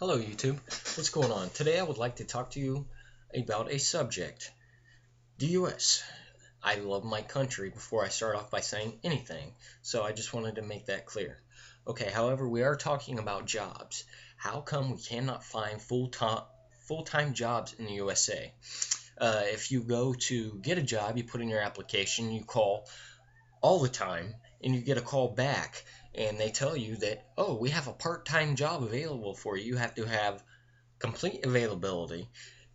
Hello YouTube, what's going on? Today I would like to talk to you about a subject, the US. I love my country before I start off by saying anything, so I just wanted to make that clear. Okay, however, we are talking about jobs. How come we cannot find full-time jobs in the USA? If you go to get a job, you put in your application, you call all the time, and you get a call back, and they tell you that, oh, we have a part-time job available for you. You have to have complete availability,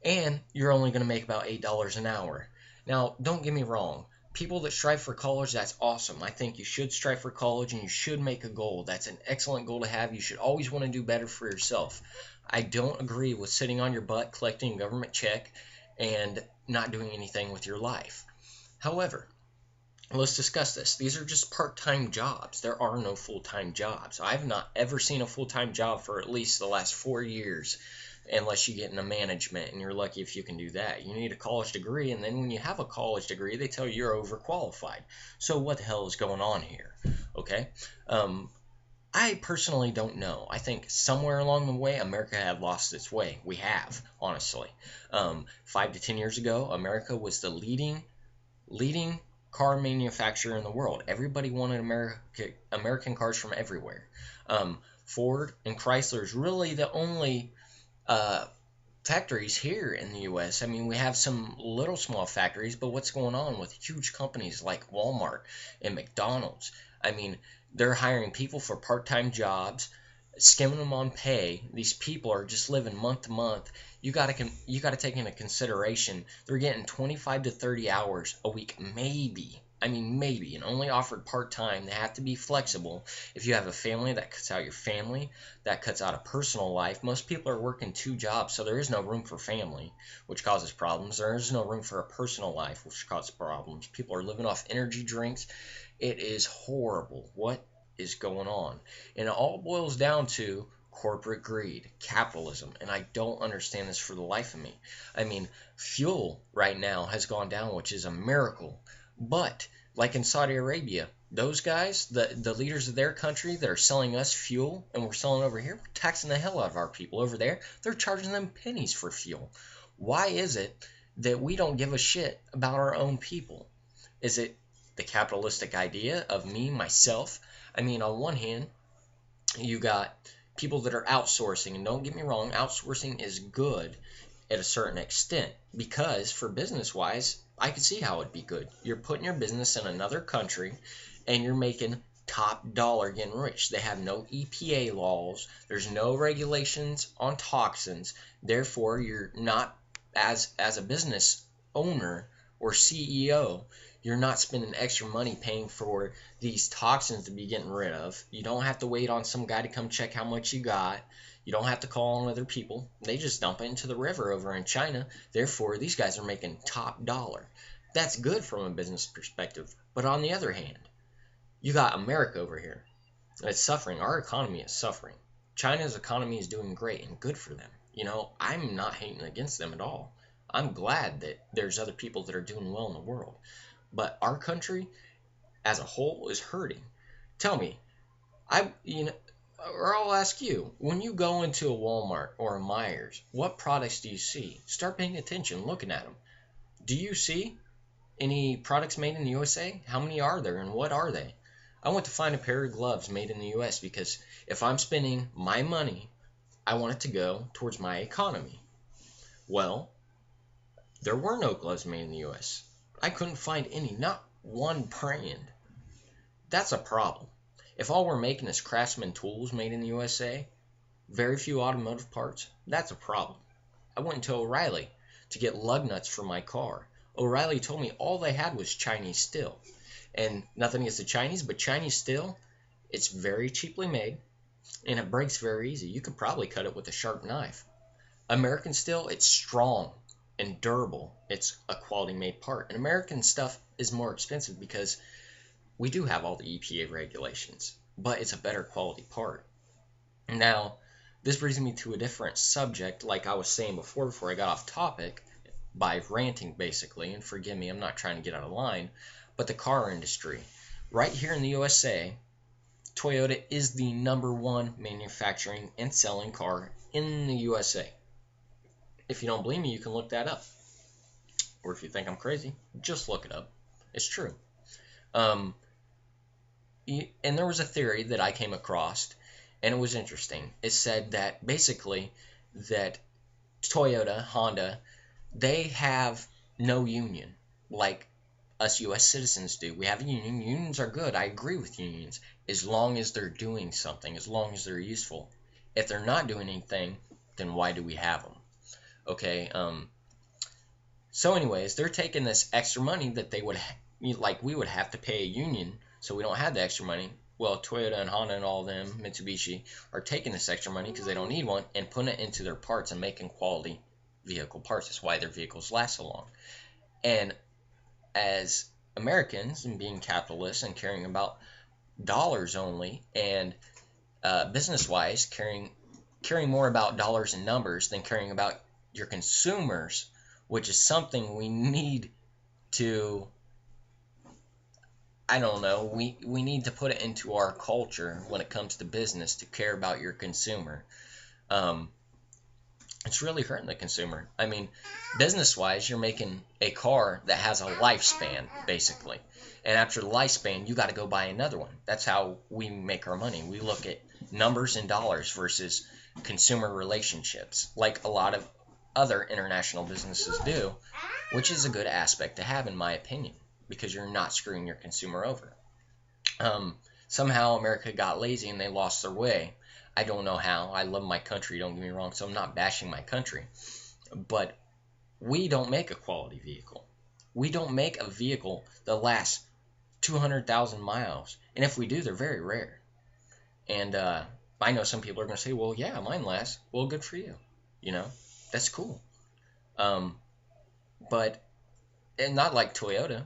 and you're only going to make about $8 an hour. Now, don't get me wrong. People that strive for college, that's awesome. I think you should strive for college and you should make a goal. That's an excellent goal to have. You should always want to do better for yourself. I don't agree with sitting on your butt collecting a government check and not doing anything with your life. However, let's discuss this. These are just part-time jobs. There are no full-time jobs. I've not ever seen a full-time job for at least the last 4 years, unless you get into management, and you're lucky if you can do that. You need a college degree, and then when you have a college degree, they tell you you're overqualified. So what the hell is going on here? Okay? I personally don't know. I think somewhere along the way, America had lost its way. We have, honestly. 5 to 10 years ago, America was the leading car manufacturer in the world. Everybody wanted American cars from everywhere. Ford and Chrysler is really the only uh, factories here in the U.S. I mean, we have some little small factories, but what's going on with huge companies like Walmart and McDonald's? I mean, they're hiring people for part-time jobs, skimming them on pay. These people are just living month to month. You gotta take into consideration they're getting 25 to 30 hours a week, maybe. I mean, maybe, and only offered part time. They have to be flexible. If you have a family, that cuts out your family, that cuts out a personal life. Most people are working two jobs, so there is no room for family, which causes problems. There is no room for a personal life, which causes problems. People are living off energy drinks. It is horrible. What is going on? And it all boils down to corporate greed, capitalism, and I don't understand this for the life of me. I mean, fuel right now has gone down, which is a miracle. But like in Saudi Arabia, those guys, the leaders of their country that are selling us fuel and we're selling over here, we're taxing the hell out of our people. Over there, they're charging them pennies for fuel. Why is it that we don't give a shit about our own people? Is it the capitalistic idea of me, myself? I mean, on one hand, you got people that are outsourcing, and don't get me wrong, outsourcing is good at a certain extent, because for business wise, I could see how it'd be good. You're putting your business in another country and you're making top dollar getting rich. They have no EPA laws, there's no regulations on toxins, therefore you're not, as a business owner or CEO, you're not spending extra money paying for these toxins to be getting rid of. You don't have to wait on some guy to come check how much you got. You don't have to call on other people. They just dump it into the river over in China. Therefore, these guys are making top dollar. That's good from a business perspective. But on the other hand, you got America over here. It's suffering. Our economy is suffering. China's economy is doing great and good for them. I'm not hating against them at all. I'm glad that there's other people that are doing well in the world. But our country as a whole is hurting. Tell me, I you know or I'll ask you, when you go into a Walmart or a Myers, what products do you see? Start paying attention, looking at them. Do you see any products made in the USA? How many are there and what are they? I want to find a pair of gloves made in the US because if I'm spending my money, I want it to go towards my economy. Well, there were no gloves made in the US. I couldn't find any, not one brand. That's a problem. If all we're making is Craftsman tools made in the USA, very few automotive parts, that's a problem. I went to O'Reilly to get lug nuts for my car. O'Reilly told me all they had was Chinese steel. And nothing against the Chinese, but Chinese steel, it's very cheaply made and it breaks very easy. You could probably cut it with a sharp knife. American steel, it's strong and durable. It's a quality made part. And American stuff is more expensive because we do have all the EPA regulations, but it's a better quality part. Now, this brings me to a different subject, like I was saying before I got off topic, by ranting basically, and forgive me, I'm not trying to get out of line, but the car industry. Right here in the USA, Toyota is the #1 manufacturing and selling car in the USA. If you don't believe me, you can look that up. Or if you think I'm crazy, just look it up. It's true. Um, and there was a theory that I came across, and it was interesting. It said that basically that Toyota, Honda, they have no union like us U.S. citizens do. We have a union. Unions are good. I agree with unions as long as they're doing something, as long as they're useful. If they're not doing anything, then why do we have them? Okay. So anyways, they're taking this extra money that they would like we would have to pay a union, so we don't have the extra money. Well, Toyota and Honda and all of them, Mitsubishi, are taking this extra money because they don't need one and putting it into their parts and making quality vehicle parts. That's why their vehicles last so long. And as Americans and being capitalists and caring about dollars only and business-wise caring more about dollars and numbers than caring about your consumers, which is something we need to, I don't know, we need to put it into our culture when it comes to business to care about your consumer. It's really hurting the consumer. I mean, business-wise, you're making a car that has a lifespan, basically. And after the lifespan, you got to go buy another one. That's how we make our money. We look at numbers and dollars versus consumer relationships, like a lot of other international businesses do, which is a good aspect to have, in my opinion, because you're not screwing your consumer over. Somehow America got lazy and they lost their way. I don't know how. I love my country, don't get me wrong, so I'm not bashing my country. But we don't make a quality vehicle. We don't make a vehicle that lasts 200,000 miles. And if we do, they're very rare. And I know some people are going to say, well, yeah, mine lasts. Well, good for you. You know, that's cool. But and not like Toyota.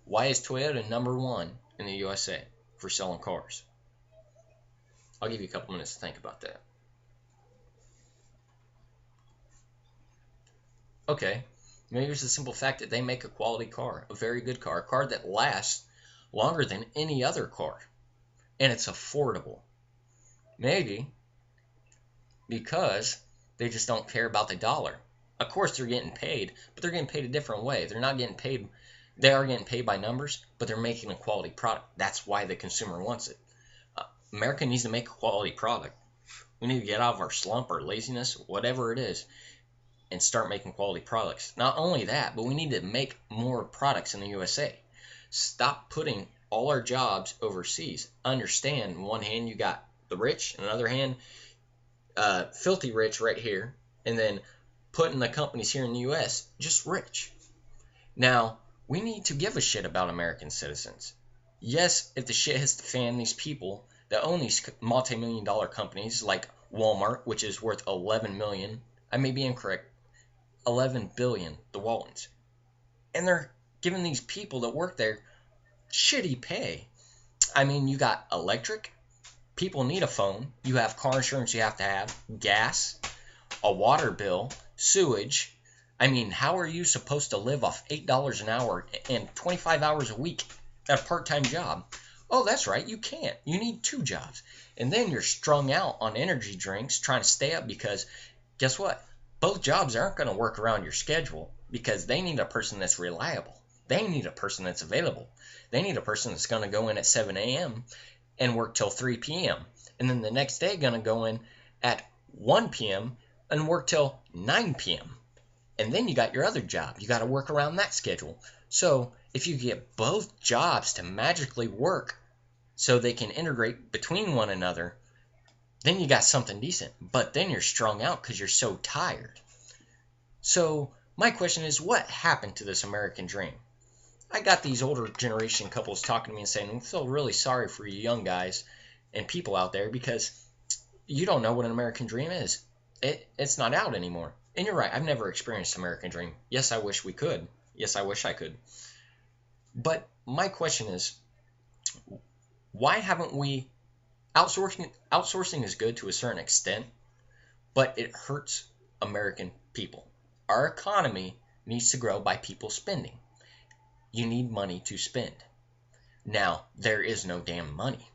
Why is Toyota #1 in the USA for selling cars? I'll give you a couple minutes to think about that. Okay, maybe it's the simple fact that they make a quality car, a very good car, a car that lasts longer than any other car, and it's affordable. Maybe because they just don't care about the dollar. Of course, they're getting paid, but they're getting paid a different way. They're not getting paid. They are getting paid by numbers, but they're making a quality product. That's why the consumer wants it. America needs to make a quality product. We need to get out of our slump or laziness, whatever it is, and start making quality products. Not only that, but we need to make more products in the USA. Stop putting all our jobs overseas. Understand, on one hand, you got the rich, and on the other hand, filthy rich right here, and then putting the companies here in the US just rich. Now, we need to give a shit about American citizens. Yes, if the shit hits the fan, these people that own these multi-million-dollar companies like Walmart, which is worth 11 million, I may be incorrect, 11 billion, the Waltons, and they're giving these people that work there shitty pay. I mean, you got electric, people need a phone, you have car insurance you have to have, gas, a water bill, sewage. I mean, how are you supposed to live off $8 an hour and 25 hours a week at a part-time job? Oh, that's right, you can't. You need 2 jobs. And then you're strung out on energy drinks trying to stay up because guess what? Both jobs aren't going to work around your schedule because they need a person that's reliable. They need a person that's available. They need a person that's going to go in at 7 a.m. and work till 3 p.m. And then the next day going to go in at 1 p.m. and work till 9 p.m. And then you got your other job. You got to work around that schedule. So if you get both jobs to magically work so they can integrate between one another, then you got something decent. But then you're strung out because you're so tired. So my question is, what happened to this American dream? I got these older generation couples talking to me and saying, we feel really sorry for you young guys and people out there because you don't know what an American dream is. It's not out anymore. And you're right, I've never experienced American dream. Yes, I wish we could. Yes, I wish I could. But my question is, why haven't we outsourcing is good to a certain extent, but it hurts American people. Our economy needs to grow by people spending. You need money to spend. Now, there is no damn money.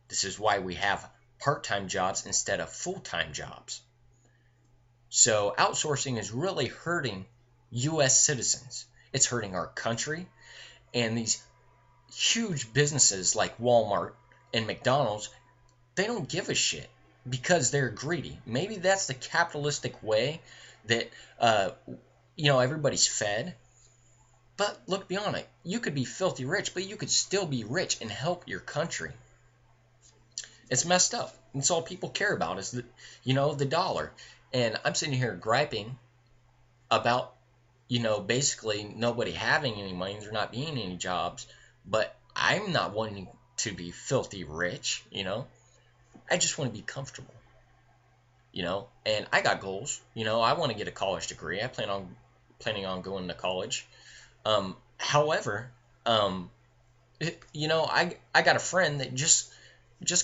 This is why we have part-time jobs instead of full-time jobs. So outsourcing is really hurting U.S. citizens. It's hurting our country, and these huge businesses like Walmart and McDonald's, they don't give a shit because they're greedy. Maybe that's the capitalistic way that everybody's fed. But look beyond it. You could be filthy rich, but you could still be rich and help your country. It's messed up. It's all people care about is the dollar. And I'm sitting here griping about, basically nobody having any money, there not being any jobs. But I'm not wanting to be filthy rich, I just want to be comfortable, and I got goals. I want to get a college degree. I planning on going to college. However, I got a friend that just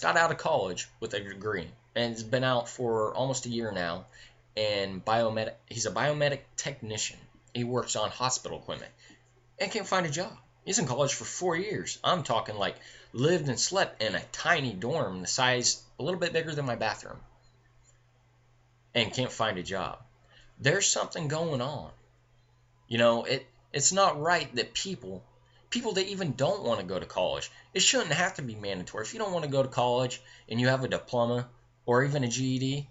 got out of college with a degree and has been out for almost a year now. And he's a biomedic technician. He works on hospital equipment and can't find a job. He's in college for 4 years. I'm talking like lived and slept in a tiny dorm the size a little bit bigger than my bathroom and can't find a job. There's something going on. It's not right that people that even don't want to go to college, it shouldn't have to be mandatory. If you don't want to go to college and you have a diploma or even a GED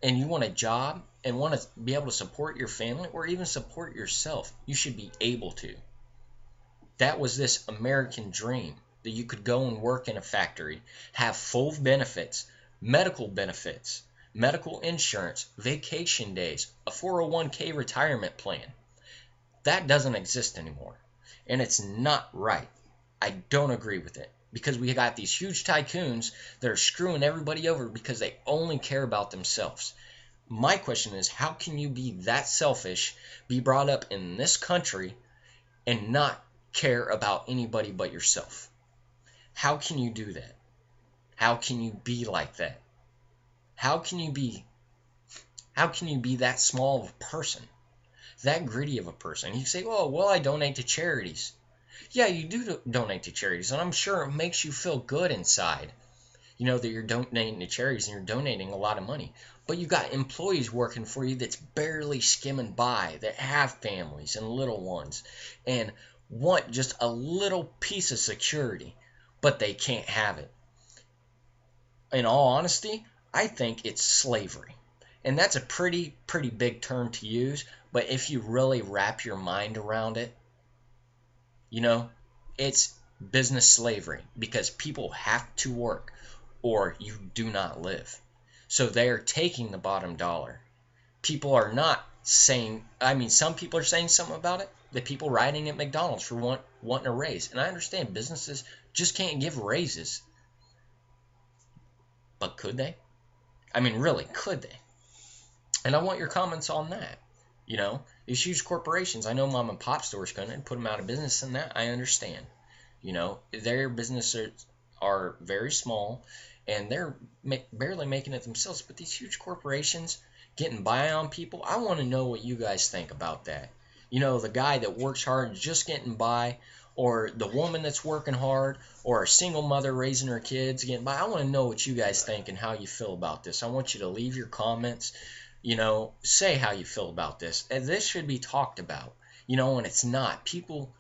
and you want a job and want to be able to support your family or even support yourself, you should be able to. That was this American dream, that you could go and work in a factory, have full benefits, medical insurance, vacation days, a 401k retirement plan. That doesn't exist anymore. And it's not right. I don't agree with it. Because we got these huge tycoons that are screwing everybody over because they only care about themselves. My question is, how can you be that selfish, be brought up in this country, and not care about anybody but yourself? How can you do that? How can you be like that? How can you be that small of a person? That greedy of a person? You say, oh, well, I donate to charities. Yeah, you do donate to charities, and I'm sure it makes you feel good inside, that you're donating to charities and you're donating a lot of money. But you got employees working for you that's barely skimming by, that have families and little ones, and want just a little piece of security, but they can't have it. In all honesty, I think it's slavery. And that's a pretty big term to use, but if you really wrap your mind around it, it's business slavery, because people have to work or you do not live. So they are taking the bottom dollar. People are not saying, some people are saying something about it. The people riding at McDonald's for wanting a raise. And I understand businesses just can't give raises. But could they? Really, could they? And I want your comments on that. These huge corporations, I know mom and pop stores couldn't put them out of business, and that I understand. Their businesses are very small and they're barely making it themselves. But these huge corporations getting by on people, I want to know what you guys think about that. The guy that works hard just getting by, or the woman that's working hard, or a single mother raising her kids getting by. I want to know what you guys think and how you feel about this. I want you to leave your comments. Say how you feel about this. And this should be talked about, and it's not. People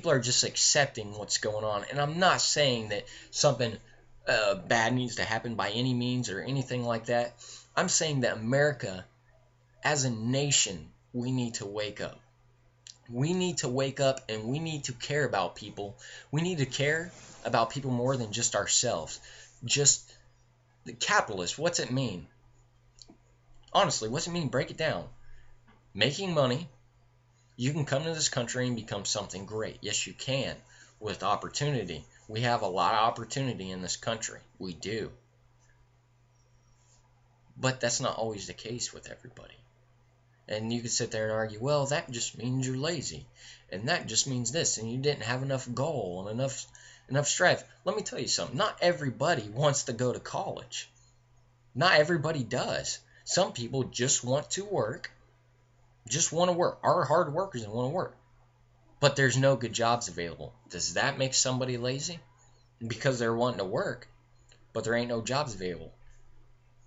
are just accepting what's going on. And I'm not saying that something bad needs to happen by any means or anything like that. I'm saying that America, as a nation, we need to wake up. We need to wake up and we need to care about people. We need to care about people more than just ourselves. Just the capitalist, what's it mean? Honestly, what's it mean? Break it down. Making money. You can come to this country and become something great. Yes, you can, with opportunity. We have a lot of opportunity in this country. We do. But that's not always the case with everybody. And you could sit there and argue, well, that just means you're lazy. And that just means this. And you didn't have enough goal and enough strive. Let me tell you something. Not everybody wants to go to college. Not everybody does. Some people just want to work. Just want to work. Are hard workers and want to work. But there's no good jobs available. Does that make somebody lazy? Because they're wanting to work. but there ain't no jobs available.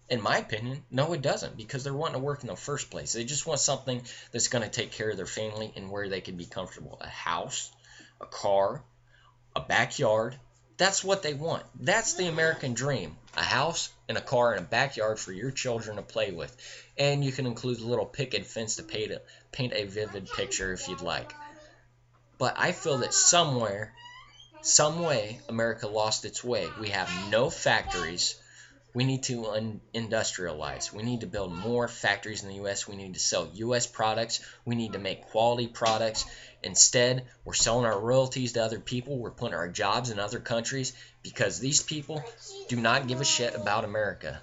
In my opinion, no, it doesn't, because they're wanting to work in the first place. They just want something that's going to take care of their family and where they can be comfortable. A house, a car, a backyard. That's what they want. That's the American dream. A house and a car and a backyard for your children to play with. And you can include a little picket fence to paint a vivid picture if you'd like. But I feel that somewhere, some way, America lost its way. We have no factories. We need to industrialize. We need to build more factories in the U.S. We need to sell U.S. products. We need to make quality products. Instead, we're selling our royalties to other people. We're putting our jobs in other countries because these people do not give a shit about America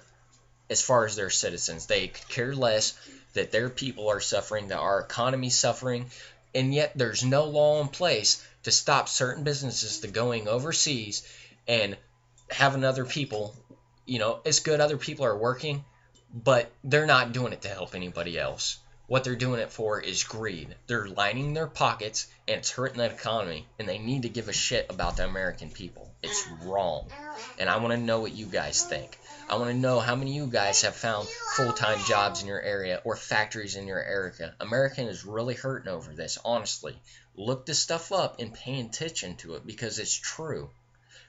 as far as their citizens. They could care less that their people are suffering, that our economy's suffering, and yet there's no law in place to stop certain businesses to going overseas and having other people. It's good other people are working, but they're not doing it to help anybody else. What they're doing it for is greed. They're lining their pockets, and it's hurting the economy, and they need to give a shit about the American people. It's wrong. And I want to know what you guys think. I want to know how many of you guys have found full-time jobs in your area or factories in your area. America is really hurting over this, honestly. Look this stuff up and pay attention to it because it's true.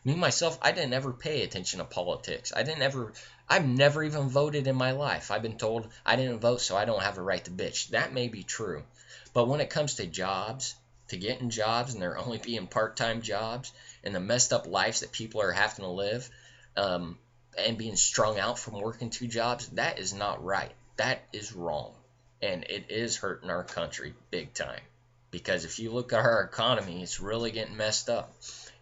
Me, myself, I didn't ever pay attention to politics. I've never even voted in my life. I've been told I didn't vote, so I don't have a right to bitch. That may be true. But when it comes to jobs, to getting jobs, and there only being part-time jobs, and the messed up lives that people are having to live, and being strung out from working 2 jobs, that is not right. That is wrong. And it is hurting our country big time. Because if you look at our economy, it's really getting messed up.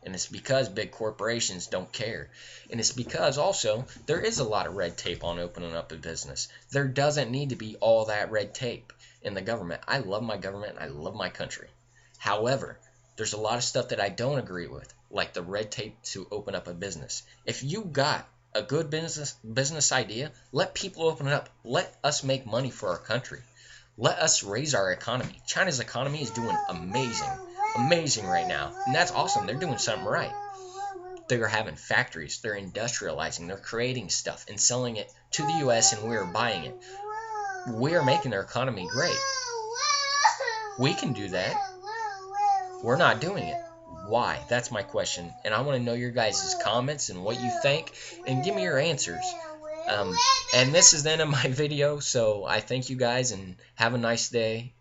And it's because big corporations don't care. And it's because also there is a lot of red tape on opening up a business. There doesn't need to be all that red tape in the government. I love my government and I love my country. However, there's a lot of stuff that I don't agree with, like the red tape to open up a business. If you got a good business idea, let people open it up. Let us make money for our country. Let us raise our economy. China's economy is doing amazing right now, and that's awesome. They're doing something right. They're having factories, they're industrializing, they're creating stuff and selling it to the US, and we're buying it. We're making their economy great. We can do that. We're not doing it. Why? That's my question, and I want to know your guys' comments and what you think, and give me your answers. And this is the end of my video, so I thank you guys and have a nice day.